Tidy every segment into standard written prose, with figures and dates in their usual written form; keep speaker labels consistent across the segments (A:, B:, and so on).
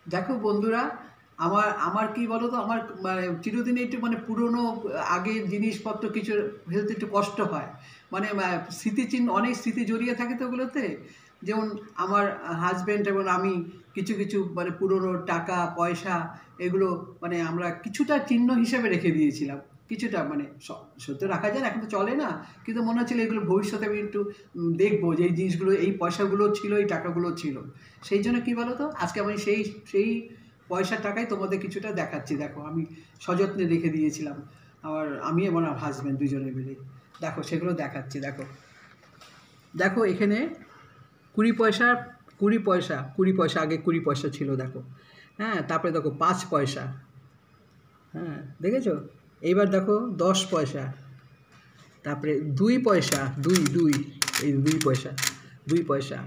A: দেখো বন্ধুরা, আমার আমার কি বলো তো, আমার মানে চিরদিন একটু মানে পুরনো আগের জিনিসপত্র কিছু ফেলতে একটু কষ্ট হয়। মানে স্মৃতিচিহ্ন, অনেক স্মৃতি জড়িয়ে থাকে তো ওগুলোতে। যেমন আমার হাজব্যান্ড এবং আমি কিছু কিছু মানে পুরনো টাকা পয়সা এগুলো মানে আমরা কিছুটা চিহ্ন হিসেবে রেখে দিয়েছিলাম। কিছুটা মানে সত্য রাখা যায় না, এখন তো চলে না, কিন্তু মনে হচ্ছিল এগুলো ভবিষ্যতে আমি একটু দেখবো যে এই জিনিসগুলো, এই পয়সাগুলো ছিল, এই টাকাগুলো ছিল। সেই জন্য কি বলো তো, আজকে আমি সেই সেই পয়সার টাকায় তোমাদের কিছুটা দেখাচ্ছি। দেখো আমি সযত্নে রেখে দিয়েছিলাম, আমি এবং আমার হাজব্যান্ড দুজনে মিলে। দেখো সেগুলো দেখাচ্ছি। দেখো দেখো এখানে 20 পয়সা, 20 পয়সা, 20 পয়সা, আগে 20 পয়সা ছিল দেখো। হ্যাঁ, তারপরে দেখো 5 পয়সা। হ্যাঁ, দেখেছো? এইবার দেখো 10 পয়সা। তারপরে 2 পয়সা, দুই দুই, এই 2 পয়সা, 2 পয়সা।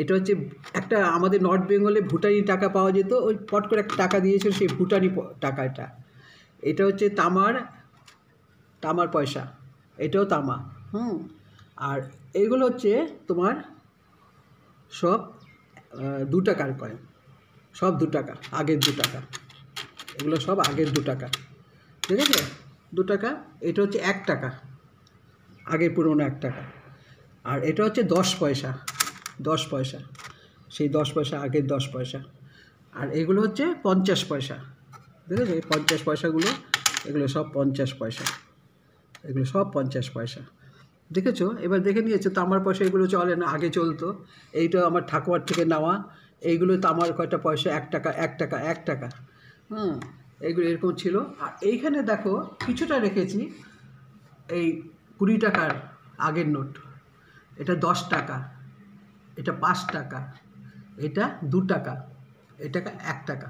A: এটা হচ্ছে একটা আমাদের নর্থ বেঙ্গলে ভুটানি টাকা পাওয়া যেত, ওই পট করে একটা টাকা দিয়েছিল, সেই ভুটানি টাকা এটা। এটা হচ্ছে তামার, তামার পয়সা, এটাও তামা। হুম। আর এইগুলো হচ্ছে তোমার সব 2 টাকার কয়েন, সব 2 টাকা, আগের 2 টাকা। এগুলো সব আগের 2 টাকা, ঠিক আছে? 2 টাকা। এটা হচ্ছে 1 টাকা, আগের পুরোনো 1 টাকা। আর এটা হচ্ছে 10 পয়সা, 10 পয়সা, সেই 10 পয়সা, আগের 10 পয়সা। আর এগুলো হচ্ছে 50 পয়সা, দেখেছো? এই 50 পয়সাগুলো, এগুলো সব 50 পয়সা, এগুলো সব 50 পয়সা, দেখেছো? এবার দেখে নিয়েছো তামার পয়সা, এগুলো চলে না, আগে চলতো। এইটা আমার ঠাকুমার থেকে নেওয়া, এইগুলো তামার কয়টা পয়সা, 1 টাকা, 1 টাকা, 1 টাকা। হুম। এইগুলো এরকম ছিল। আর এইখানে দেখো কিছুটা রেখেছি, এই 20 টাকার আগের নোট। এটা 10 টাকা, এটা 5 টাকা, এটা 2 টাকা, এটা 1 টাকা।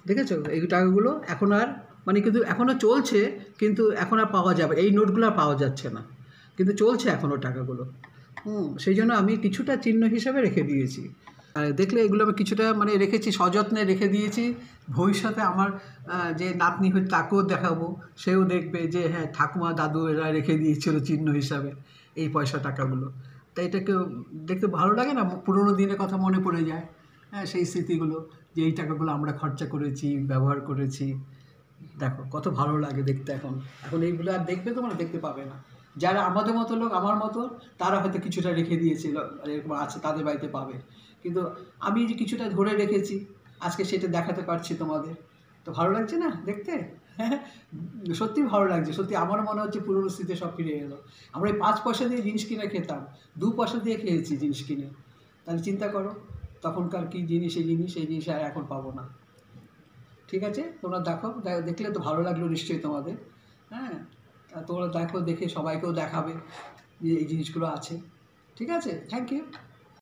A: দেখেছো? এই টাকাগুলো এখন আর মানে কিন্তু এখনও চলছে, কিন্তু এখন আর পাওয়া যাবে, এই নোটগুলো আর পাওয়া যাচ্ছে না, কিন্তু চলছে এখনও টাকাগুলো। সেই জন্য আমি কিছুটা চিহ্ন হিসাবে রেখে দিয়েছি। আর দেখলে এগুলো আমি কিছুটা মানে রেখেছি, সযত্নে রেখে দিয়েছি। ভবিষ্যতে আমার যে নাতনি হয়ে তাকেও দেখাবো, সেও দেখবে যে হ্যাঁ, ঠাকুমা দাদু এরা রেখে দিয়েছিল চিহ্ন হিসাবে এই পয়সা টাকাগুলো। তাই এটাকে দেখতে ভালো লাগে না, পুরোনো দিনের কথা মনে পড়ে যায়। হ্যাঁ, সেই স্মৃতিগুলো, যে এই টাকাগুলো আমরা খরচা করেছি, ব্যবহার করেছি। দেখো কত ভালো লাগে দেখতে। এখন এখন এইগুলো আর দেখবে তোমরা, দেখতে পাবে না। যারা আমাদের মতো লোক, আমার মতো, তারা হয়তো কিছুটা রেখে দিয়েছিল, এরকম আছে, তাদের বাড়িতে পাবে। কিন্তু আমি যে কিছুটা ধরে রেখেছি, আজকে সেটা দেখাতে পারছি তোমাদের। তো ভালো লাগছে না দেখতে? হ্যাঁ, সত্যি ভালো লাগছে। সত্যি আমারও মনে হচ্ছে পুরনো স্মৃতি সব ফিরে এলো। আমরা এই 5 পয়সা দিয়ে জিনিস কিনে খেতাম, 2 পয়সা দিয়ে খেয়েছি জিনিস কিনে। তাহলে চিন্তা করো তখনকার কী জিনিস, এই জিনিস আর এখন পাবো না। ঠিক আছে, তোমরা দেখো, দেখলে তো ভালো লাগলো নিশ্চয়ই তোমাদের। হ্যাঁ, তোমরা দেখো, দেখে সবাইকেও দেখাবে যে এই জিনিসগুলো আছে। ঠিক আছে, থ্যাংক ইউ।